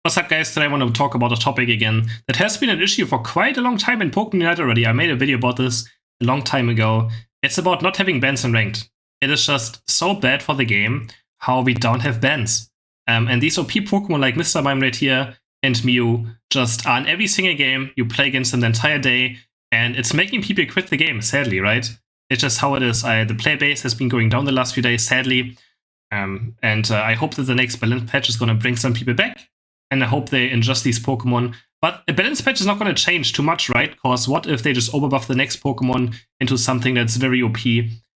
What's up, guys? Today I want to talk about a topic again that has been an issue for quite a long time in Pokemon Unite already. I made a video about this a long time ago. It's about not having bans in ranked. It is just so bad for the game how we don't have bans. And these OP Pokemon like Mr. Mime right here and Mew just are in every single game. You play against them the entire day, and it's making people quit the game, sadly, right? It's just how it is. The player base has been going down the last few days, sadly. I hope that the next balance patch is going to bring some people back. And I hope they adjust these Pokemon. But a balance patch is not going to change too much, right? Because what if they just overbuff the next Pokemon into something that's very OP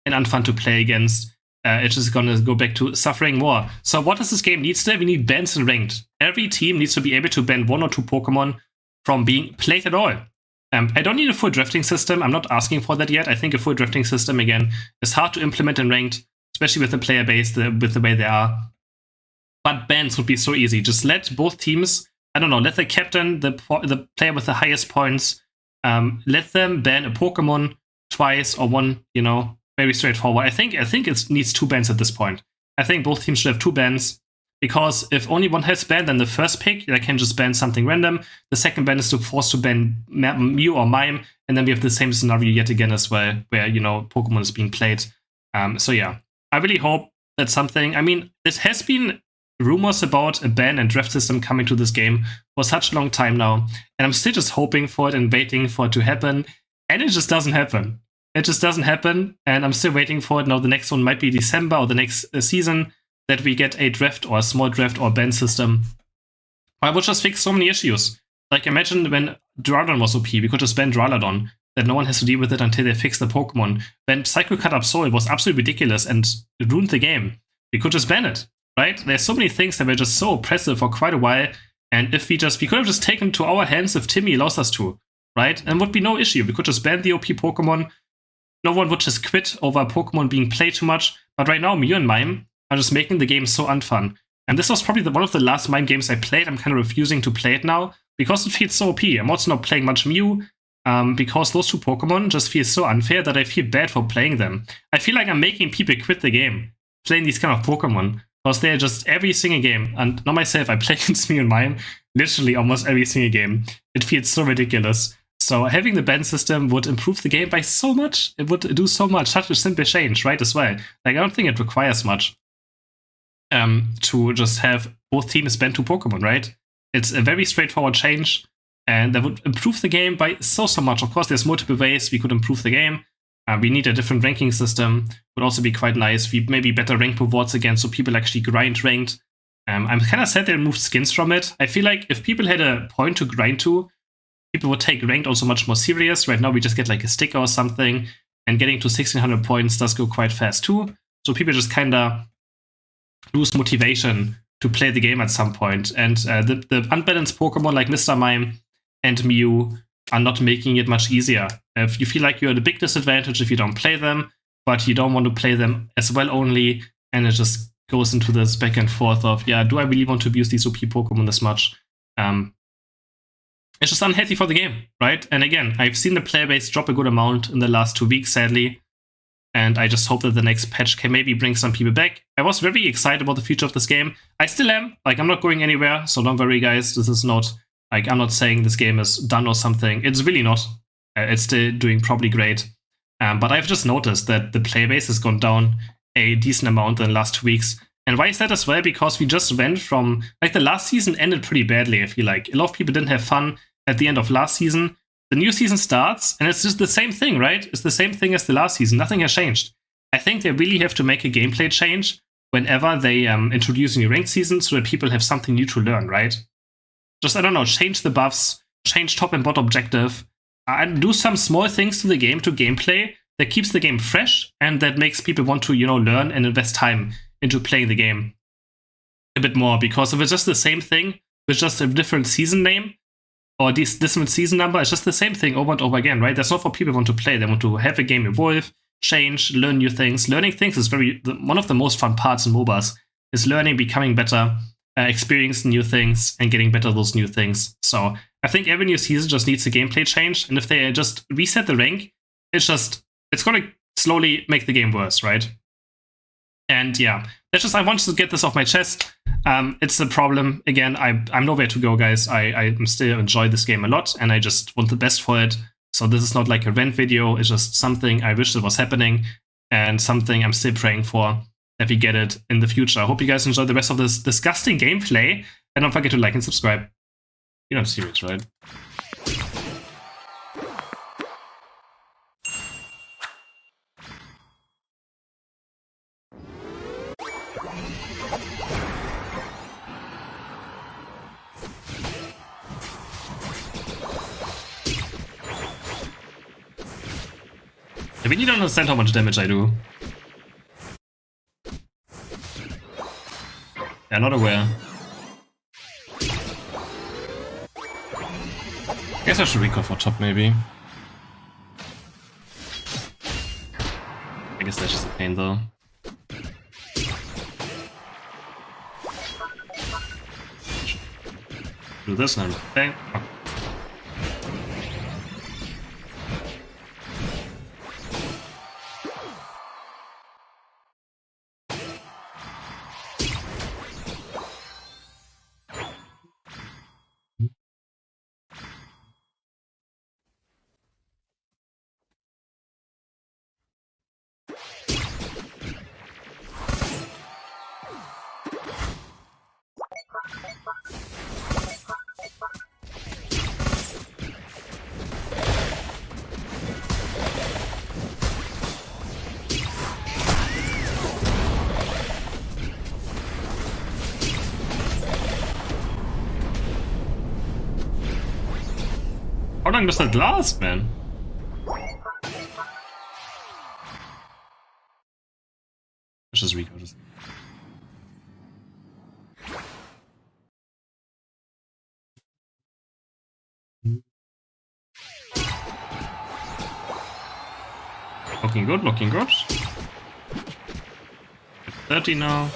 and unfun to play against? It's just going to go back to suffering more. So what does this game need still? We need bans in ranked. Every team needs to be able to ban 1 or 2 Pokemon from being played at all. I don't need a full drafting system. I'm not asking for that yet. I think a full drafting system, again, is hard to implement in ranked, especially with the player base, with the way they are. But bans would be so easy. Just let both teams, I don't know, let the captain, the player with the highest points, let them ban a Pokemon twice or one, you know, very straightforward. I think it needs 2 bans at this point. I think both teams should have 2 bans, because if only one has banned, then the first pick, they can just ban something random. The second ban is forced to ban Mew or Mime, and then we have the same scenario yet again as well, where, you know, Pokemon is being played. So yeah, I really hope that something, I mean, it has been rumors about a ban and draft system coming to this game for such a long time now, and I'm still just hoping for it and waiting for it to happen, and it just doesn't happen. It just doesn't happen, and I'm still waiting for it. Now the next one might be December or the next season that we get a draft or a small draft or ban system. I would just fix so many issues. Like, imagine when Duraludon was OP, we could just ban Duraludon, that no one has to deal with it until they fix the Pokemon. When Psycho Cut Up Soul was absolutely ridiculous and it ruined the game, we could just ban it. Right? There's so many things that were just so oppressive for quite a while, and if we could have just taken to our hands if Timmy allows us to, right? And would be no issue. We could just ban the OP Pokemon. No one would just quit over Pokemon being played too much. But right now, Mew and Mime are just making the game so unfun. And this was probably one of the last Mime games I played. I'm kind of refusing to play it now because it feels so OP. I'm also not playing much Mew because those 2 Pokemon just feel so unfair that I feel bad for playing them. I feel like I'm making people quit the game playing these kind of Pokemon. Because they're just every single game, and not myself, I play against Mew and Mime literally almost every single game. It feels so ridiculous. So having the ban system would improve the game by so much. It would do so much, such a simple change, right, as well. Like, I don't think it requires much to just have both teams ban 2 Pokemon, right? It's a very straightforward change, and that would improve the game by so much. Of course, there's multiple ways we could improve the game. We need a different ranking system. Would also be quite nice. We maybe better rank rewards again, so people actually grind ranked. I'm kind of sad they removed skins from it. I feel like if people had a point to grind to, people would take ranked also much more serious. Right now we just get like a sticker or something, and getting to 1600 points does go quite fast too. So people just kind of lose motivation to play the game at some point. And the unbalanced Pokemon like Mr. Mime and Mew are not making it much easier. If you feel like you're at a big disadvantage if you don't play them, but you don't want to play them as well only, and it just goes into this back and forth of, yeah, do I really want to abuse these OP Pokemon this much? It's just unhealthy for the game, right? And again, I've seen the player base drop a good amount in the last 2 weeks, sadly, and I just hope that the next patch can maybe bring some people back. I was very excited about the future of this game. I still am. Like, I'm not going anywhere, so don't worry, guys. This is not, like, I'm not saying this game is done or something. It's really not. It's still doing probably great. But I've just noticed that the player base has gone down a decent amount in the last 2 weeks. And why is that as well? Because we just went from, like, the last season ended pretty badly, I feel like. A lot of people didn't have fun at the end of last season. The new season starts, and it's just the same thing, right? It's the same thing as the last season. Nothing has changed. I think they really have to make a gameplay change whenever they introduce a new ranked season so that people have something new to learn, right? Just, I don't know, change the buffs, change top and bottom objective, and do some small things to the game, to gameplay, that keeps the game fresh and that makes people want to, you know, learn and invest time into playing the game a bit more. Because if it's just the same thing with just a different season name or different season number, it's just the same thing over and over again, right? That's not what people want to play. They want to have a game evolve, change, learn new things. Learning things is one of the most fun parts in MOBAs, is learning, becoming better, experiencing new things, and getting better at those new things. So I think every new season just needs a gameplay change, and if they just reset the rank, it's going to slowly make the game worse, right? And yeah, It's just I wanted to get this off my chest. It's a problem. Again, I'm nowhere to go, guys. I still enjoy this game a lot, and I just want the best for it. So this is not like a rant video. It's just something I wish that was happening, and something I'm still praying for that we get it in the future. I hope you guys enjoy the rest of this disgusting gameplay, and don't forget to like and subscribe. You're not serious, right? I really don't understand how much damage I do. Yeah, not aware. Guess I should recall for top, maybe. I guess that's just a pain, though. Do this and bang. Oh. How long does that last, man? Let's just recall this. Looking good, looking good. 30 now.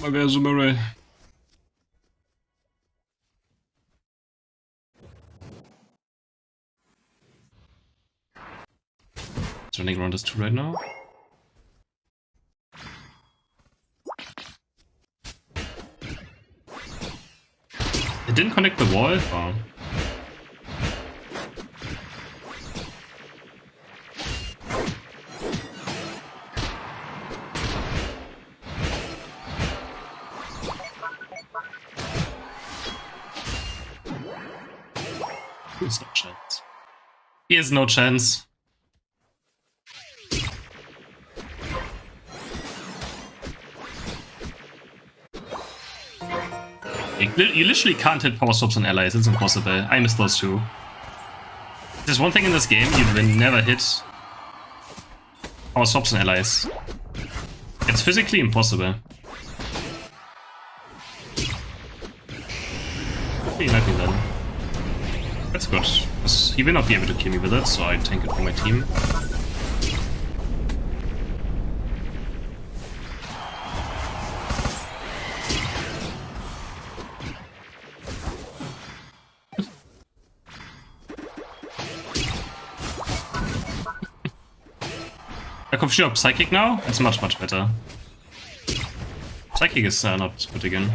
Mal wer Summary. It's running around us 2 right now. It didn't connect the wall? Oh. There's no chance. He has no chance. You literally can't hit power swaps on allies, it's impossible. I miss those two. There's one thing in this game, you will never hit power swaps on allies. It's physically impossible. Okay, you like me then. That's good. He will not be able to kill me with it, so I tank it for my team. I can sure Psychic now. It's much better. Psychic is not good again.